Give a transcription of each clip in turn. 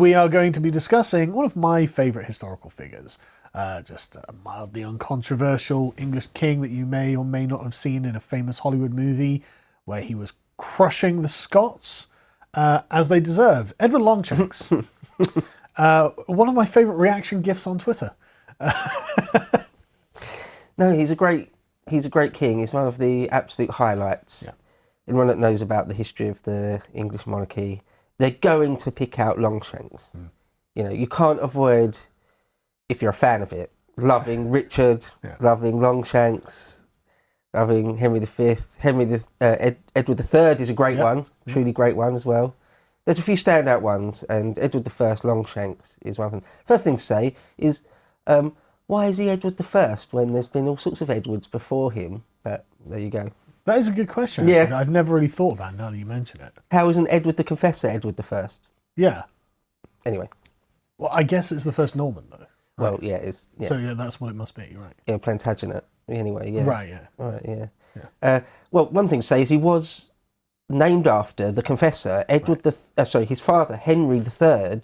We are going to be discussing one of my favourite historical figures. Just a mildly uncontroversial English king that you may or may not have seen in a famous Hollywood movie where he was crushing the Scots as they deserved. Edward Longshanks. One of my favourite reaction gifs on Twitter. No, he's a great king. He's one of the absolute highlights. Yeah. Anyone that knows about the history of the English monarchy, they're going to pick out Longshanks. You know, you can't avoid, if you're a fan of it, loving Richard, loving Longshanks, loving Henry V. Edward III is a great one, truly great one as well. There's a few standout ones, and Edward I, Longshanks, is one of them. First thing to say is, why is he Edward I when there's been all sorts of Edwards before him? But there you go. That is a good question. Yeah. I've never really thought about it now that you mention it. How isn't Edward the Confessor Edward I? Yeah. Anyway. Well, I guess it's the first Norman, though. Right? Well, yeah, it's... Yeah. So, yeah, that's what it must be, you're right. Yeah, Plantagenet. Anyway, yeah. Right, yeah. Right, yeah. Well, one thing to say is he was named after the Confessor. Edward his father, Henry III,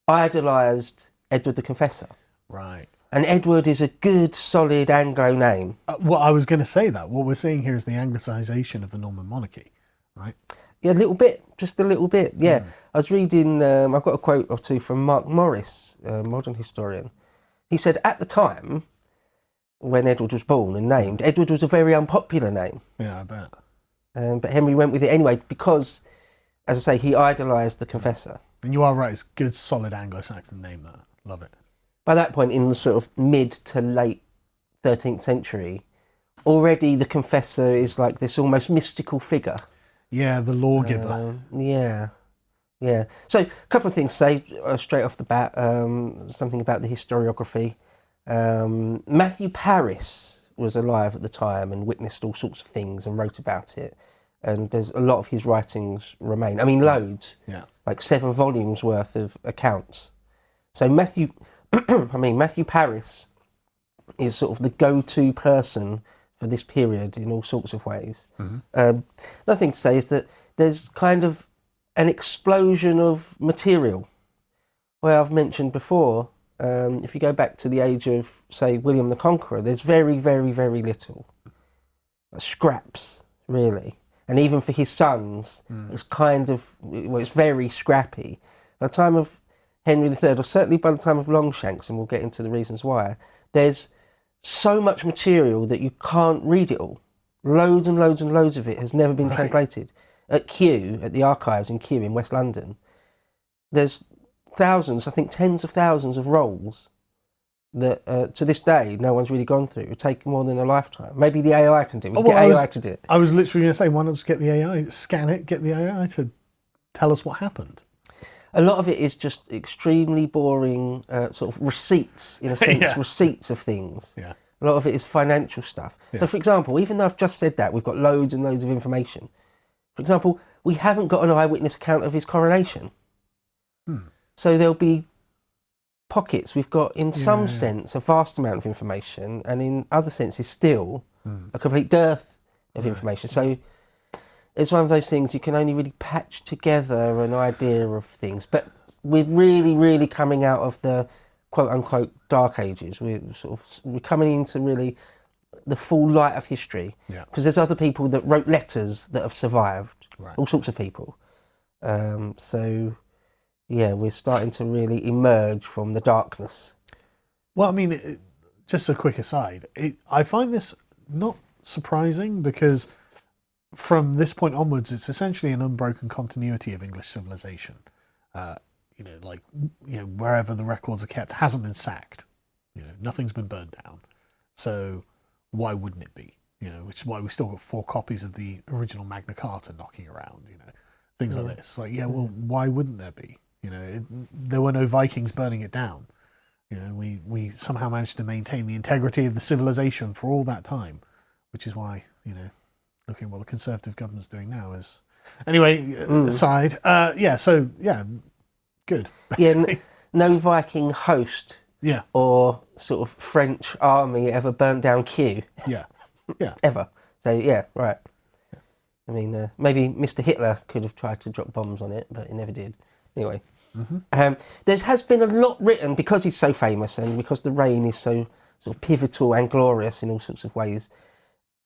idolised Edward the Confessor. Right. And Edward is a good, solid Anglo name. Well, I was going to say that. What we're seeing here is the Anglicisation of the Norman monarchy, right? Yeah, a little bit, just a little bit, yeah. I was reading, I've got a quote or two from Mark Morris, a modern historian. He said, at the time, when Edward was born and named, Edward was a very unpopular name. Yeah, I bet. But Henry went with it anyway because, as I say, he idolised the Confessor. And you are right, it's a good, solid Anglo-Saxon name, that. Love it. By that point, in the sort of mid to late 13th century, already the Confessor is like this almost mystical figure. Yeah, the lawgiver. Yeah. So, a couple of things to say straight off the bat, something about the historiography. Matthew Paris was alive at the time and witnessed all sorts of things and wrote about it. And there's a lot of his writings remain. I mean, loads. Yeah. Like 7 volumes worth of accounts. So Matthew Paris is sort of the go-to person for this period in all sorts of ways. Another thing to say is that there's kind of an explosion of material. Well, I've mentioned before, if you go back to the age of, say, William the Conqueror, there's very, very, very little. Scraps, really. And even for his sons, it's kind of, well, it's very scrappy. By the time of Henry III, or certainly by the time of Longshanks, and we'll get into the reasons why, there's so much material that you can't read it all. Loads and loads and loads of it has never been translated. At Kew, at the archives in Kew in West London, there's thousands, I think tens of thousands of rolls that to this day no one's really gone through. It would take more than a lifetime. Maybe the AI can do it. We can get AI to do it. I was literally going to say, why not just get the AI, scan it, get the AI to tell us what happened? A lot of it is just extremely boring sort of receipts, in a sense, receipts of things. Yeah. A lot of it is financial stuff. Yeah. So, for example, even though I've just said that, we've got loads and loads of information. For example, we haven't got an eyewitness account of his coronation. So there'll be pockets. We've got, in some sense, a vast amount of information, and in other senses, still a complete dearth of information. So it's one of those things you can only really patch together an idea of things. But we're really, really coming out of the quote-unquote dark ages. We're coming into really the full light of history. Because there's other people that wrote letters that have survived. All sorts of people. So, yeah, we're starting to really emerge from the darkness. Well, I mean, just a quick aside. I find this not surprising because from this point onwards, it's essentially an unbroken continuity of English civilization. Wherever the records are kept, hasn't been sacked. Nothing's been burned down. So why wouldn't it be? Which is why we still got 4 copies of the original Magna Carta knocking around. Things like this. Like, well, why wouldn't there be? There were no Vikings burning it down. We somehow managed to maintain the integrity of the civilization for all that time, which is why, looking at what the Conservative government's doing now is... Anyway, aside, good. Basically. Yeah, no Viking host or sort of French army ever burnt down Kew. Yeah. Ever. So, yeah, right. I mean, maybe Mr. Hitler could have tried to drop bombs on it, but he never did. Anyway. There has been a lot written, because he's so famous and because the reign is so sort of pivotal and glorious in all sorts of ways.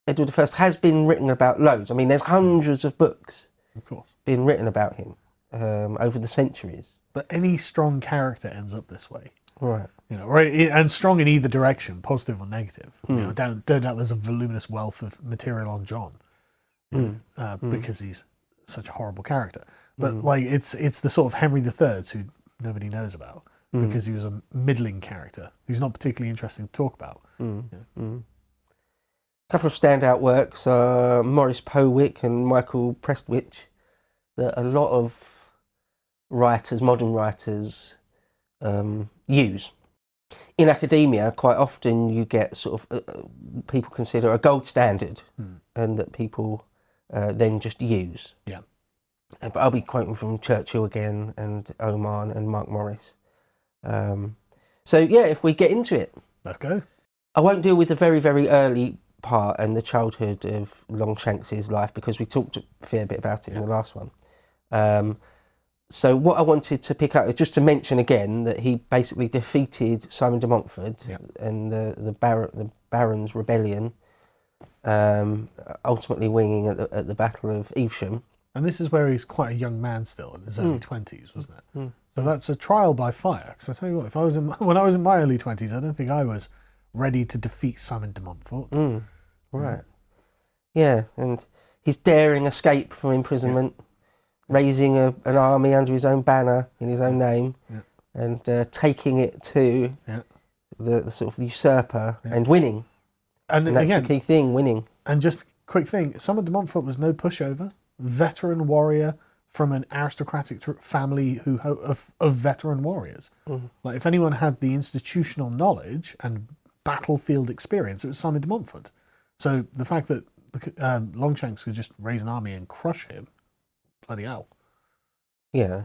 Edward I has been written about loads. I mean, there's hundreds of books Of course. been written about him over the centuries. But any strong character ends up this way. Right. You know, right, and strong in either direction, positive or negative. You know, don't doubt there's a voluminous wealth of material on John, because he's such a horrible character. But like, it's the sort of Henry III's who nobody knows about because he was a middling character who's not particularly interesting to talk about. A couple of standout works are Maurice Powick and Michael Prestwich, that a lot of writers, modern writers, use. In academia, quite often you get sort of people consider a gold standard, and that people then just use. Yeah. But I'll be quoting from Churchill again, and Oman and Mark Morris. So yeah, if we get into it, Let's go. I won't deal with the very, very early part and the childhood of Longshanks' life, because we talked a fair bit about it in the last one. So what I wanted to pick up is just to mention again that he basically defeated Simon de Montfort and the Barons' rebellion, ultimately winning at the Battle of Evesham. And this is where he's quite a young man still, in his early 20s, wasn't it? So that's a trial by fire. Because I tell you what, when I was in my early 20s, I don't think I was ready to defeat Simon de Montfort. Right. Yeah, and his daring escape from imprisonment, raising an army under his own banner in his own name, and taking it to the sort of usurper and winning. And that's again, the key thing, winning. And just a quick thing, Simon de Montfort was no pushover, veteran warrior from an aristocratic family of veteran warriors. Like, if anyone had the institutional knowledge and battlefield experience, it was Simon de Montfort. So the fact that Longshanks could just raise an army and crush him, bloody hell. Yeah.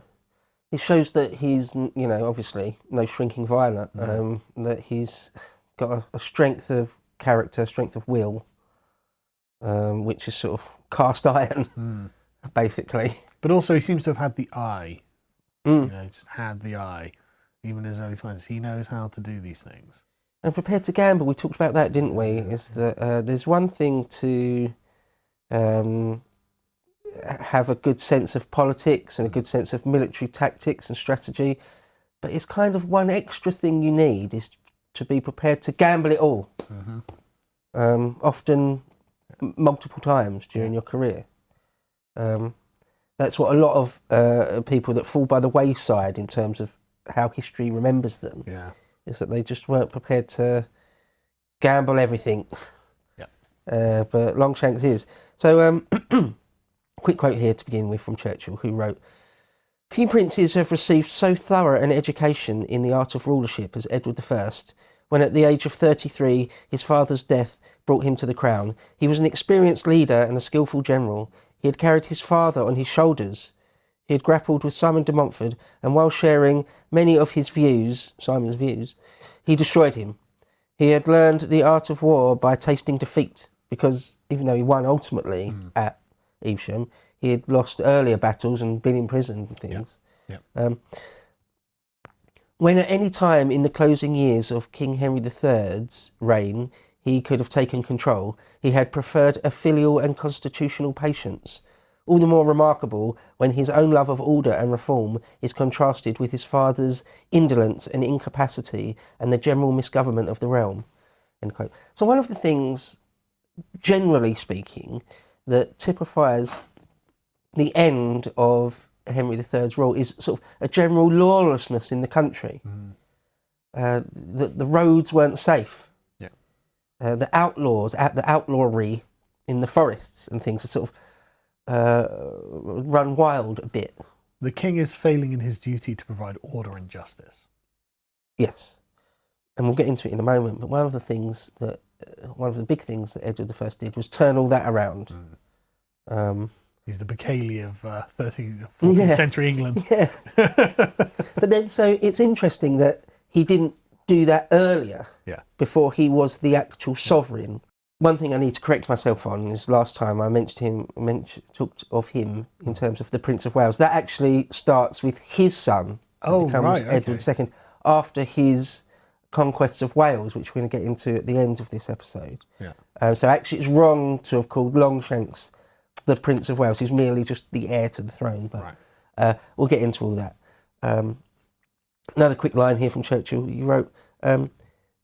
It shows that he's, obviously no shrinking violet, that he's got a strength of character, strength of will, which is sort of cast iron, basically. But also he seems to have had the eye. Just had the eye. Even in his early 20s, he knows how to do these things. And prepared to gamble, we talked about that, didn't we? Is that there's one thing to have a good sense of politics and a good sense of military tactics and strategy, but it's kind of one extra thing you need is to be prepared to gamble it all, often multiple times during your career. That's what a lot of people that fall by the wayside in terms of how history remembers them, is that they just weren't prepared to gamble everything. But Longshanks is. So, quick quote here to begin with from Churchill, who wrote, "Few princes have received so thorough an education in the art of rulership as Edward I, when at the age of 33 his father's death brought him to the crown. He was an experienced leader and a skillful general. He had carried his father on his shoulders. He had grappled with Simon de Montfort, and while sharing many of his views, Simon's views, he destroyed him. He had learned the art of war by tasting defeat, because even though he won ultimately at Evesham, he had lost earlier battles and been imprisoned and things. When at any time in the closing years of King Henry III's reign he could have taken control, he had preferred a filial and constitutional patience, all the more remarkable when his own love of order and reform is contrasted with his father's indolence and incapacity and the general misgovernment of the realm." End quote. So one of the things, generally speaking, that typifies the end of Henry III's rule is sort of a general lawlessness in the country. The roads weren't safe. The outlaws, the outlawry in the forests and things are sort of run wild a bit. The king is failing in his duty to provide order and justice. Yes, and we'll get into it in a moment. But one of the big things that Edward I did was turn all that around. He's the Bacaley of 14th century England. But then, so it's interesting that he didn't do that earlier, before he was the actual sovereign. One thing I need to correct myself on is last time I talked of him in terms of the Prince of Wales. That actually starts with his son, Oh, becomes right, Edward II after his conquests of Wales, which we're going to get into at the end of this episode. Yeah. So actually it's wrong to have called Longshanks the Prince of Wales. He's merely just the heir to the throne. But we'll get into all that. Another quick line here from Churchill. You wrote,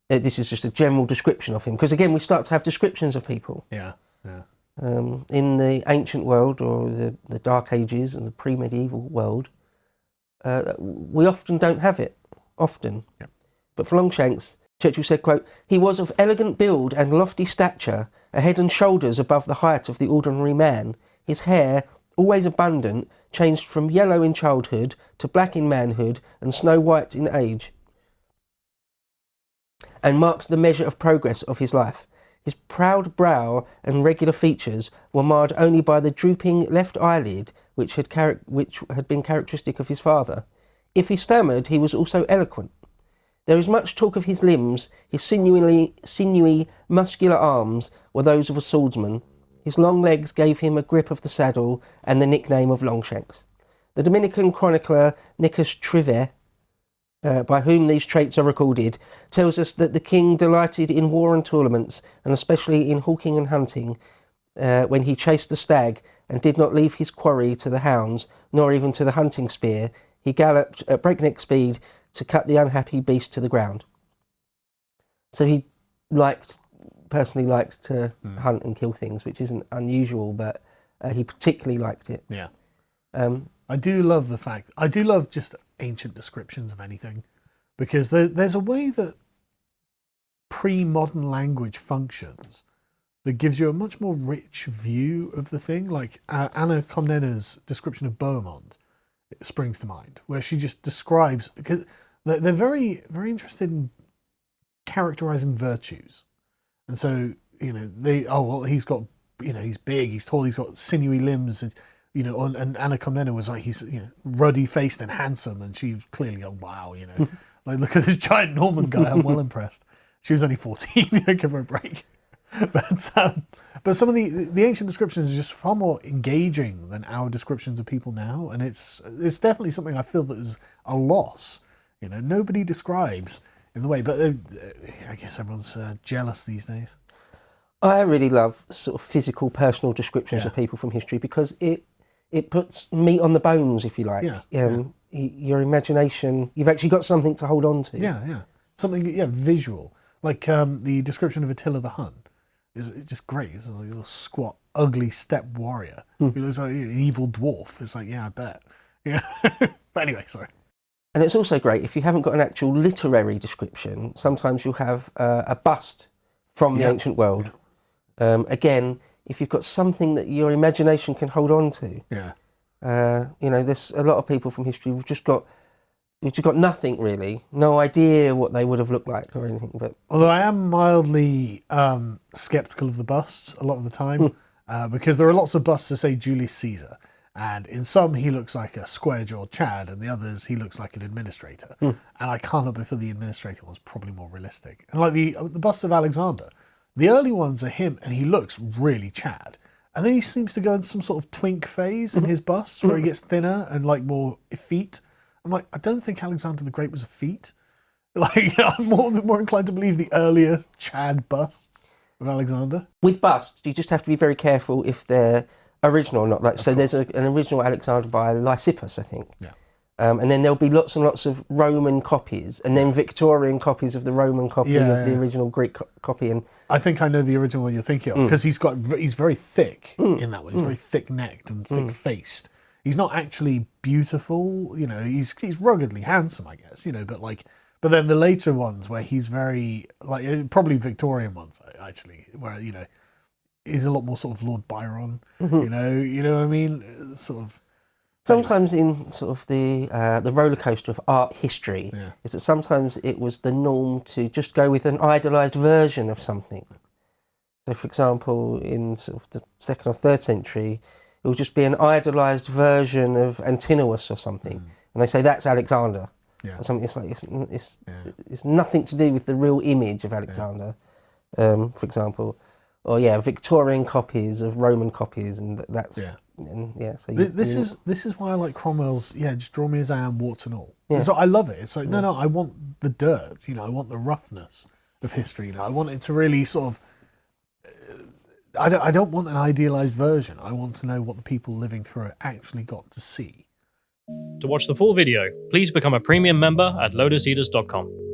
this is just a general description of him, because again we start to have descriptions of people. Yeah, yeah. In the ancient world, or the Dark Ages and the pre-medieval world, we often don't have it. Often. Yeah. But for Longshanks, Churchill said, quote, "He was of elegant build and lofty stature, a head and shoulders above the height of the ordinary man. His hair, always abundant, changed from yellow in childhood to black in manhood and snow white in age, and marked the measure of progress of his life. His proud brow and regular features were marred only by the drooping left eyelid, which had been characteristic of his father. If he stammered, he was also eloquent. There is much talk of his limbs. His sinewy, muscular arms were those of a swordsman. His long legs gave him a grip of the saddle and the nickname of Longshanks. The Dominican chronicler Nicus Trivet, by whom these traits are recorded, tells us that the king delighted in war and tournaments, and especially in hawking and hunting, when he chased the stag and did not leave his quarry to the hounds, nor even to the hunting spear. He galloped at breakneck speed to cut the unhappy beast to the ground." So he personally liked to hunt and kill things, which isn't unusual, but he particularly liked it. Yeah. I do love just ancient descriptions of anything, because there's a way that pre-modern language functions that gives you a much more rich view of the thing. Like Anna Komnena's description of Beaumont, it springs to mind, where she just describes, because they're very, very interested in characterizing virtues. And so, he's got, he's big, he's tall, he's got sinewy limbs, and, and Anna Komnena was like, he's, ruddy-faced and handsome, and she was clearly, oh, wow, like, look at this giant Norman guy, I'm well impressed. She was only 14, give her a break. But some of the ancient descriptions are just far more engaging than our descriptions of people now, and it's definitely something I feel that is a loss. Nobody describes in the way, but I guess everyone's jealous these days. I really love sort of physical, personal descriptions of people from history, because it puts meat on the bones, if you like. Your imagination, you've actually got something to hold on to. Yeah. Something, visual. Like the description of Attila the Hun is just great. It's like a little squat, ugly steppe warrior. He looks like an evil dwarf. It's like, yeah, I bet. But anyway, sorry. And it's also great if you haven't got an actual literary description. Sometimes you'll have a bust from the ancient world. Again, if you've got something that your imagination can hold on to. There's a lot of people from history who've just got nothing really, no idea what they would have looked like or anything. But although I am mildly sceptical of the busts a lot of the time, because there are lots of busts that say Julius Caesar. And in some, he looks like a square-jawed Chad, and the others, he looks like an administrator. And I can't help but feel the administrator was probably more realistic. And like the bust of Alexander, the early ones are him, and he looks really Chad. And then he seems to go into some sort of twink phase in his busts, where he gets thinner and like more effete. I'm like, I don't think Alexander the Great was effete. Like, I'm more inclined to believe the earlier Chad busts of Alexander. With busts, you just have to be very careful if they're original or not. Like, so there's an original Alexander by Lysippus, I think. Yeah. And then there'll be lots and lots of Roman copies, and then Victorian copies of the Roman copy of the original Greek copy. And I think I know the original one you're thinking of, because he's very thick in that one. He's very thick-necked and thick-faced. He's not actually beautiful, he's ruggedly handsome, I guess, but then the later ones where he's very, like, probably Victorian ones, actually, where, is a lot more sort of Lord Byron, you know what I mean? Sort of. Sometimes in sort of the roller coaster of art history, is that sometimes it was the norm to just go with an idolised version of something. So, for example, in sort of the 2nd or 3rd century, it will just be an idolised version of Antinous or something, and they say that's Alexander. Or something. It's like it's nothing to do with the real image of Alexander, for example, or Victorian copies of Roman copies, and that's And yeah, so This is why I like Cromwell's. Yeah, just draw me as I am, warts and all. Yeah. So I love it. It's like no, I want the dirt. I want the roughness of history. I want it to really sort of. I don't want an idealized version. I want to know what the people living through it actually got to see. To watch the full video, please become a premium member at lotuseaters.com.